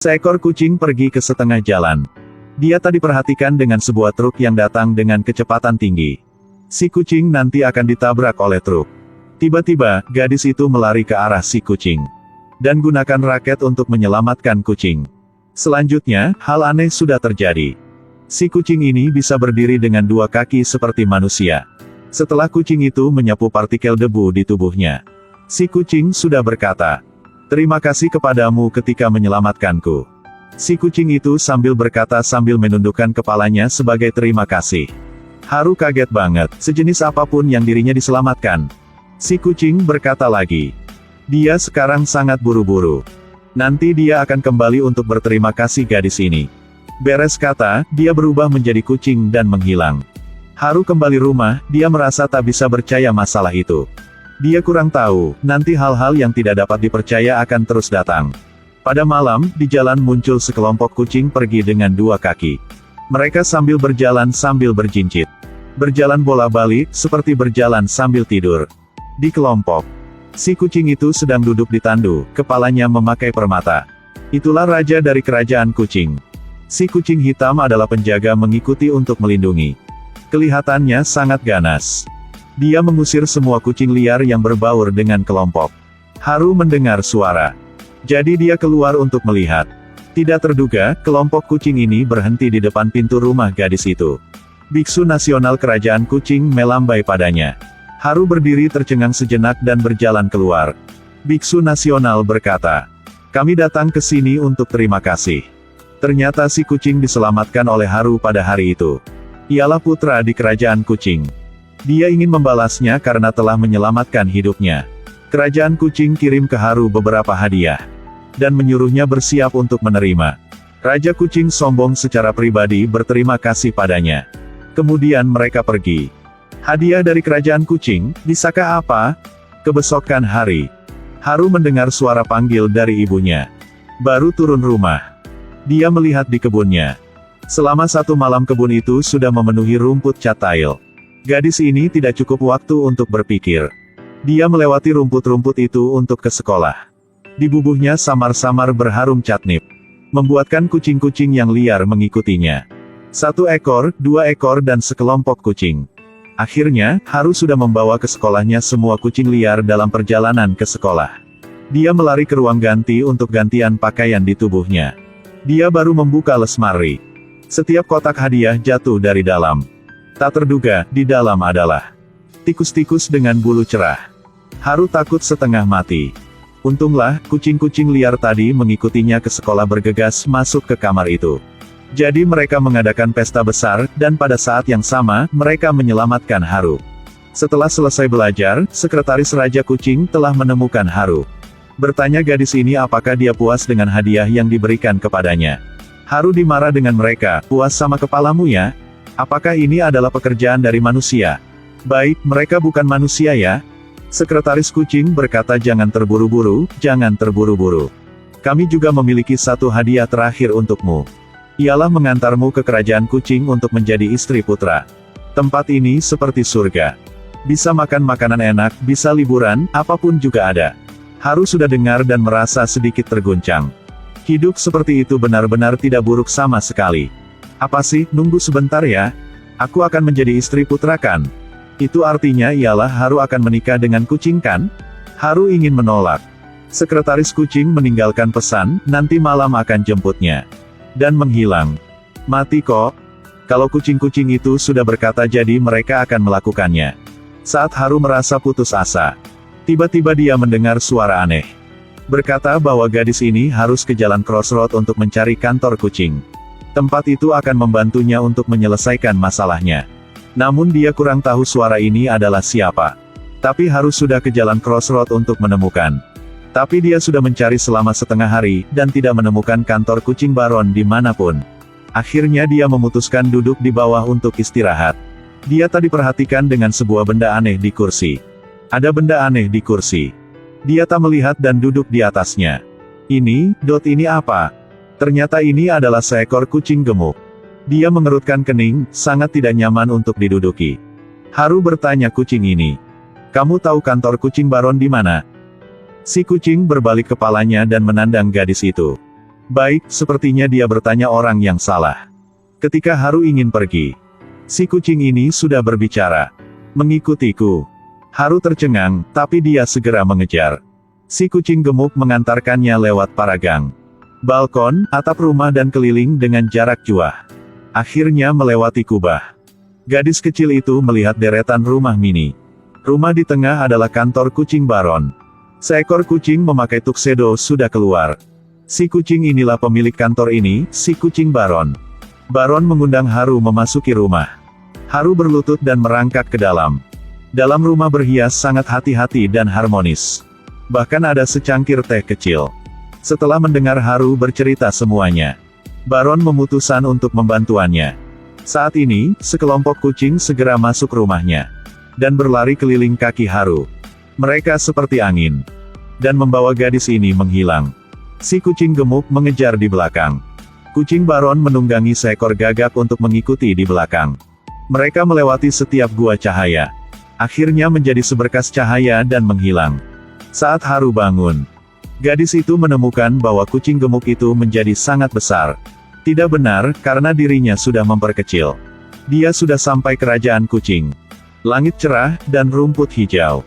Seekor kucing pergi ke setengah jalan. Dia tadi perhatikan dengan sebuah truk yang datang dengan kecepatan tinggi. Si kucing nanti akan ditabrak oleh truk. Tiba-tiba, gadis itu melari ke arah si kucing. Dan gunakan raket untuk menyelamatkan kucing. Selanjutnya, hal aneh sudah terjadi. Si kucing ini bisa berdiri dengan dua kaki seperti manusia. Setelah kucing itu menyapu partikel debu di tubuhnya, si kucing sudah berkata, "Terima kasih kepadamu ketika menyelamatkanku." Si kucing itu sambil berkata sambil menundukkan kepalanya sebagai terima kasih. Haru kaget banget, sejenis apapun yang dirinya diselamatkan. Si kucing berkata lagi, dia sekarang sangat buru-buru. Nanti dia akan kembali untuk berterima kasih gadis ini. Beres kata, dia berubah menjadi kucing dan menghilang. Haru kembali rumah, dia merasa tak bisa percaya masalah itu. Dia kurang tahu, nanti hal-hal yang tidak dapat dipercaya akan terus datang. Pada malam, di jalan muncul sekelompok kucing pergi dengan dua kaki. Mereka sambil berjalan sambil berjincit. Berjalan bola-balik, seperti berjalan sambil tidur. Di kelompok, si kucing itu sedang duduk di tandu, kepalanya memakai permata. Itulah raja dari kerajaan kucing. Si kucing hitam adalah penjaga mengikuti untuk melindungi. Kelihatannya sangat ganas. Dia mengusir semua kucing liar yang berbaur dengan kelompok. Haru mendengar suara. Jadi dia keluar untuk melihat. Tidak terduga, kelompok kucing ini berhenti di depan pintu rumah gadis itu. Biksu nasional kerajaan kucing melambai padanya. Haru berdiri tercengang sejenak dan berjalan keluar. Biksu nasional berkata, "Kami datang ke sini untuk terima kasih." Ternyata si kucing diselamatkan oleh Haru pada hari itu. Ialah putra di kerajaan kucing. Dia ingin membalasnya karena telah menyelamatkan hidupnya. Kerajaan kucing kirim ke Haru beberapa hadiah. Dan menyuruhnya bersiap untuk menerima. Raja kucing sombong secara pribadi berterima kasih padanya. Kemudian mereka pergi. Hadiah dari kerajaan kucing, bisakah apa? Kebesokan hari, Haru mendengar suara panggil dari ibunya. Baru turun rumah. Dia melihat di kebunnya. Selama satu malam kebun itu sudah memenuhi rumput catail. Gadis ini tidak cukup waktu untuk berpikir. Dia melewati rumput-rumput itu untuk ke sekolah. Di bubuhnya samar-samar berharum catnip. Membuatkan kucing-kucing yang liar mengikutinya. 1 ekor, 2 ekor dan sekelompok kucing. Akhirnya, Haru sudah membawa ke sekolahnya semua kucing liar dalam perjalanan ke sekolah. Dia melari ke ruang ganti untuk gantian pakaian di tubuhnya. Dia baru membuka lemari. Setiap kotak hadiah jatuh dari dalam. Tak terduga, di dalam adalah tikus-tikus dengan bulu cerah. Haru takut setengah mati. Untunglah, kucing-kucing liar tadi mengikutinya ke sekolah bergegas masuk ke kamar itu. Jadi mereka mengadakan pesta besar, dan pada saat yang sama, mereka menyelamatkan Haru. Setelah selesai belajar, sekretaris Raja Kucing telah menemukan Haru. Bertanya gadis ini apakah dia puas dengan hadiah yang diberikan kepadanya. Haru dimarah dengan mereka, puas sama kepalamu ya? Apakah ini adalah pekerjaan dari manusia? Baik, mereka bukan manusia ya? Sekretaris kucing berkata jangan terburu-buru, jangan terburu-buru. Kami juga memiliki satu hadiah terakhir untukmu. Ialah mengantarmu ke kerajaan kucing untuk menjadi istri putra. Tempat ini seperti surga. Bisa makan makanan enak, bisa liburan, apapun juga ada. Haru sudah dengar dan merasa sedikit terguncang. Hidup seperti itu benar-benar tidak buruk sama sekali. Apa sih, nunggu sebentar ya? Aku akan menjadi istri putra kan? Itu artinya ialah Haru akan menikah dengan kucing kan? Haru ingin menolak. Sekretaris kucing meninggalkan pesan, nanti malam akan jemputnya. Dan menghilang. Mati kok. Kalau kucing-kucing itu sudah berkata jadi mereka akan melakukannya. Saat Haru merasa putus asa, tiba-tiba dia mendengar suara aneh. Berkata bahwa gadis ini harus ke jalan Crossroad untuk mencari kantor kucing. Tempat itu akan membantunya untuk menyelesaikan masalahnya. Namun dia kurang tahu suara ini adalah siapa. Tapi harus sudah ke jalan Crossroad untuk menemukan. Tapi dia sudah mencari selama setengah hari, dan tidak menemukan kantor kucing baron dimanapun. Akhirnya dia memutuskan duduk di bawah untuk istirahat. Dia tadi perhatikan dengan sebuah benda aneh di kursi. Ada benda aneh di kursi. Dia tak melihat dan duduk di atasnya. Ini apa? Ternyata ini adalah seekor kucing gemuk. Dia mengerutkan kening, sangat tidak nyaman untuk diduduki. Haru bertanya kucing ini. Kamu tahu kantor kucing baron di mana? Si kucing berbalik kepalanya dan menandang gadis itu. Baik, sepertinya dia bertanya orang yang salah. Ketika Haru ingin pergi, si kucing ini sudah berbicara. Mengikutiku. Haru tercengang, tapi dia segera mengejar. Si kucing gemuk mengantarkannya lewat para gang, balkon, atap rumah dan keliling dengan jarak jauh. Akhirnya melewati kubah. Gadis kecil itu melihat deretan rumah mini. Rumah di tengah adalah kantor kucing Baron. Seekor kucing memakai tuxedo sudah keluar. Si kucing inilah pemilik kantor ini, si kucing Baron. Baron mengundang Haru memasuki rumah. Haru berlutut dan merangkak ke dalam. Dalam rumah berhias sangat hati-hati dan harmonis. Bahkan ada secangkir teh kecil. Setelah mendengar Haru bercerita semuanya, Baron memutuskan untuk membantuannya. Saat ini, sekelompok kucing segera masuk rumahnya dan berlari keliling kaki Haru. Mereka seperti angin dan membawa gadis ini menghilang. Si kucing gemuk mengejar di belakang. Kucing Baron menunggangi seekor gagak untuk mengikuti di belakang. Mereka melewati setiap gua cahaya. Akhirnya menjadi seberkas cahaya dan menghilang. Saat Haru bangun, gadis itu menemukan bahwa kucing gemuk itu menjadi sangat besar. Tidak benar, karena dirinya sudah memperkecil. Dia sudah sampai kerajaan kucing. Langit cerah, dan rumput hijau.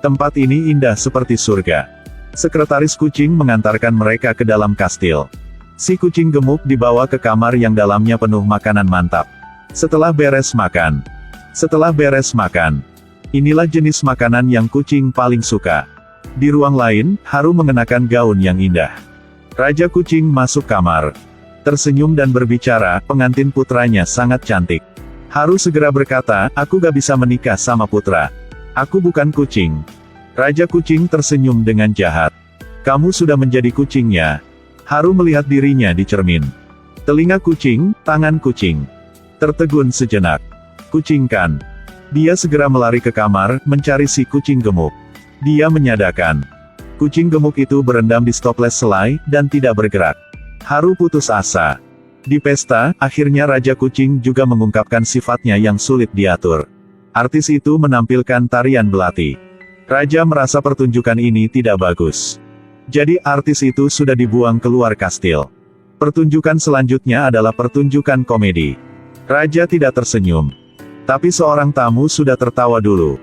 Tempat ini indah seperti surga. Sekretaris kucing mengantarkan mereka ke dalam kastil. Si kucing gemuk dibawa ke kamar yang dalamnya penuh makanan mantap. Setelah beres makan, inilah jenis makanan yang kucing paling suka. Di ruang lain, Haru mengenakan gaun yang indah. Raja kucing masuk kamar, tersenyum dan berbicara, pengantin putranya sangat cantik. Haru segera berkata, aku gak bisa menikah sama putra. Aku bukan kucing. Raja kucing tersenyum dengan jahat. Kamu sudah menjadi kucingnya. Haru melihat dirinya di cermin. Telinga kucing, tangan kucing. Tertegun sejenak. Kucing kan. Dia segera melari ke kamar, mencari si kucing gemuk. Dia menyadakkan. Kucing gemuk itu berendam di stoples selai, dan tidak bergerak. Haru putus asa. Di pesta, akhirnya Raja Kucing juga mengungkapkan sifatnya yang sulit diatur. Artis itu menampilkan tarian belati. Raja merasa pertunjukan ini tidak bagus. Jadi artis itu sudah dibuang keluar kastil. Pertunjukan selanjutnya adalah pertunjukan komedi. Raja tidak tersenyum. Tapi seorang tamu sudah tertawa dulu.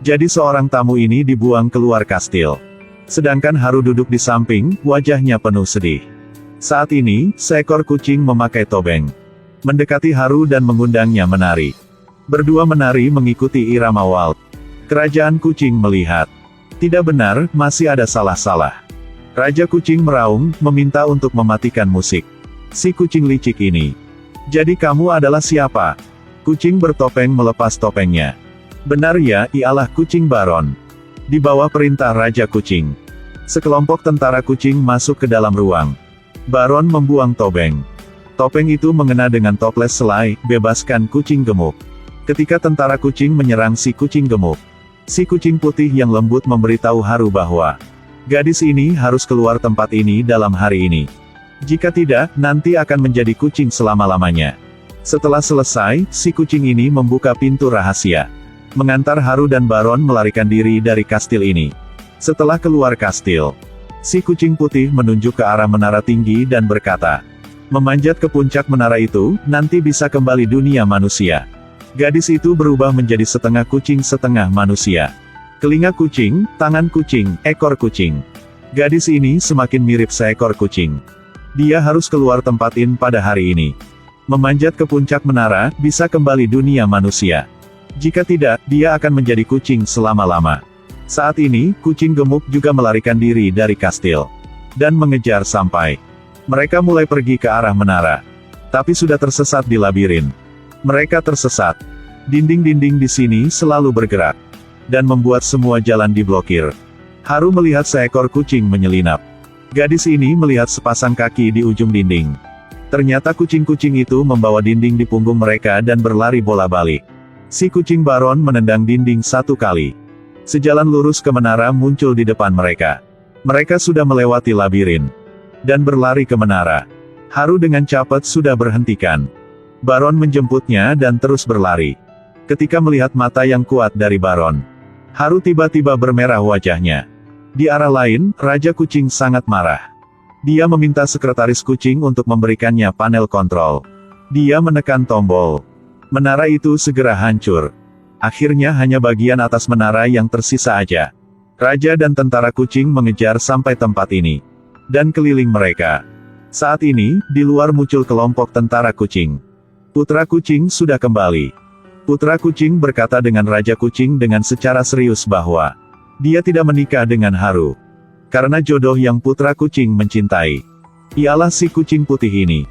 Jadi seorang tamu ini dibuang keluar kastil. Sedangkan Haru duduk di samping, wajahnya penuh sedih. Saat ini, seekor kucing memakai topeng. Mendekati Haru dan mengundangnya menari. Berdua menari mengikuti irama waltz. Kerajaan kucing melihat. Tidak benar, masih ada salah-salah. Raja kucing meraung, meminta untuk mematikan musik. Si kucing licik ini. Jadi kamu adalah siapa? Kucing bertopeng melepas topengnya. Benar ya, ialah kucing Baron. Di bawah perintah Raja Kucing, sekelompok tentara kucing masuk ke dalam ruang. Baron membuang topeng. Topeng itu mengena dengan toples selai, bebaskan kucing gemuk. Ketika tentara kucing menyerang si kucing gemuk, si kucing putih yang lembut memberitahu Haru bahwa gadis ini harus keluar tempat ini dalam hari ini. Jika tidak, nanti akan menjadi kucing selama-lamanya. Setelah selesai, si kucing ini membuka pintu rahasia, mengantar Haru dan Baron melarikan diri dari kastil ini. Setelah keluar kastil, si kucing putih menunjuk ke arah menara tinggi dan berkata, memanjat ke puncak menara itu, nanti bisa kembali dunia manusia. Gadis itu berubah menjadi setengah kucing setengah manusia. Telinga kucing, tangan kucing, ekor kucing. Gadis ini semakin mirip seekor kucing. Dia harus keluar tempatin pada hari ini. Memanjat ke puncak menara, bisa kembali dunia manusia. Jika tidak, dia akan menjadi kucing selama-lama. Saat ini, kucing gemuk juga melarikan diri dari kastil. Dan mengejar sampai. Mereka mulai pergi ke arah menara. Tapi sudah tersesat di labirin. Mereka tersesat. Dinding-dinding di sini selalu bergerak. Dan membuat semua jalan diblokir. Haru melihat seekor kucing menyelinap. Gadis ini melihat sepasang kaki di ujung dinding. Ternyata kucing-kucing itu membawa dinding di punggung mereka dan berlari bola-balik. Si kucing Baron menendang dinding satu kali. Sejalan lurus ke menara muncul di depan mereka. Mereka sudah melewati labirin. Dan berlari ke menara. Haru dengan cepat sudah berhentikan. Baron menjemputnya dan terus berlari. Ketika melihat mata yang kuat dari Baron, Haru tiba-tiba bermerah wajahnya. Di arah lain, Raja Kucing sangat marah. Dia meminta sekretaris kucing untuk memberikannya panel kontrol. Dia menekan tombol. Menara itu segera hancur. Akhirnya hanya bagian atas menara yang tersisa aja. Raja dan tentara kucing mengejar sampai tempat ini. Dan keliling mereka. Saat ini, di luar muncul kelompok tentara kucing. Putra kucing sudah kembali. Putra kucing berkata dengan Raja kucing dengan secara serius bahwa dia tidak menikah dengan Haru. Karena jodoh yang putra kucing mencintai ialah si kucing putih ini.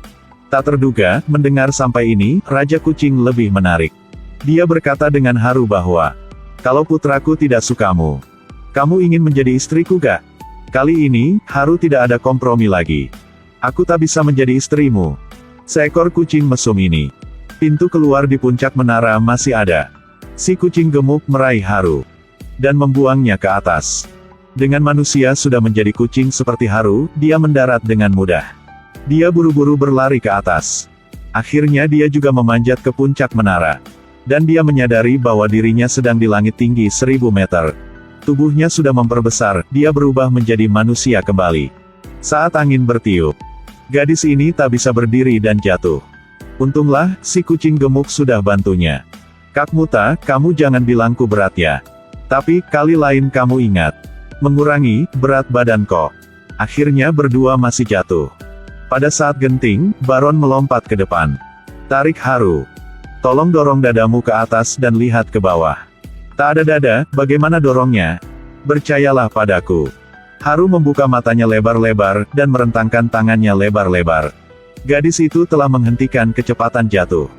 Tak terduga, mendengar sampai ini, Raja kucing lebih menarik. Dia berkata dengan Haru bahwa, kalau putraku tidak sukamu, kamu ingin menjadi istriku gak? Kali ini, Haru tidak ada kompromi lagi. Aku tak bisa menjadi istrimu. Seekor kucing mesum ini. Pintu keluar di puncak menara masih ada. Si kucing gemuk meraih Haru dan membuangnya ke atas. Dengan manusia sudah menjadi kucing seperti Haru, dia mendarat dengan mudah. Dia buru-buru berlari ke atas. Akhirnya dia juga memanjat ke puncak menara. Dan dia menyadari bahwa dirinya sedang di langit tinggi 1000 meter. Tubuhnya sudah memperbesar, dia berubah menjadi manusia kembali. Saat angin bertiup, gadis ini tak bisa berdiri dan jatuh. Untunglah, si kucing gemuk sudah bantunya. Kak Muta, kamu jangan bilangku berat ya. Tapi, kali lain kamu ingat. Mengurangi berat badan kok. Akhirnya berdua masih jatuh. Pada saat genting, Baron melompat ke depan. Tarik Haru. Tolong dorong dadamu ke atas dan lihat ke bawah. Tak ada dada, bagaimana dorongnya? Percayalah padaku. Haru membuka matanya lebar-lebar, dan merentangkan tangannya lebar-lebar. Gadis itu telah menghentikan kecepatan jatuh.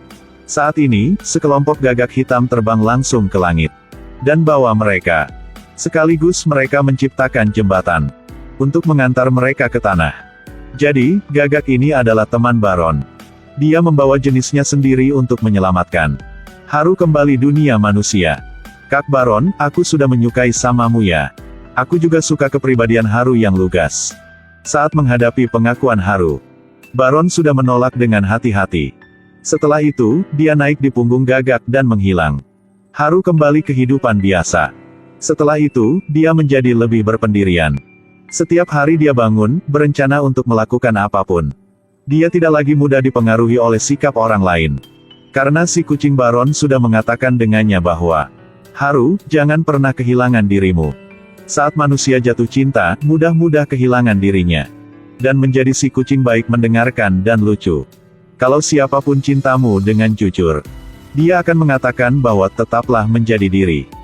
Saat ini, sekelompok gagak hitam terbang langsung ke langit. Dan bawa mereka. Sekaligus mereka menciptakan jembatan untuk mengantar mereka ke tanah. Jadi, gagak ini adalah teman Baron. Dia membawa jenisnya sendiri untuk menyelamatkan Haru kembali dunia manusia. Kak Baron, aku sudah menyukai samamu ya. Aku juga suka kepribadian Haru yang lugas. Saat menghadapi pengakuan Haru, Baron sudah menolak dengan hati-hati. Setelah itu, dia naik di punggung gagak dan menghilang. Haru kembali kehidupan biasa. Setelah itu, dia menjadi lebih berpendirian. Setiap hari dia bangun, berencana untuk melakukan apapun. Dia tidak lagi mudah dipengaruhi oleh sikap orang lain. Karena si kucing Baron sudah mengatakan dengannya bahwa, Haru, jangan pernah kehilangan dirimu. Saat manusia jatuh cinta, mudah-mudah kehilangan dirinya. Dan menjadi si kucing baik mendengarkan dan lucu. Kalau siapapun cintamu dengan jujur, dia akan mengatakan bahwa tetaplah menjadi diri.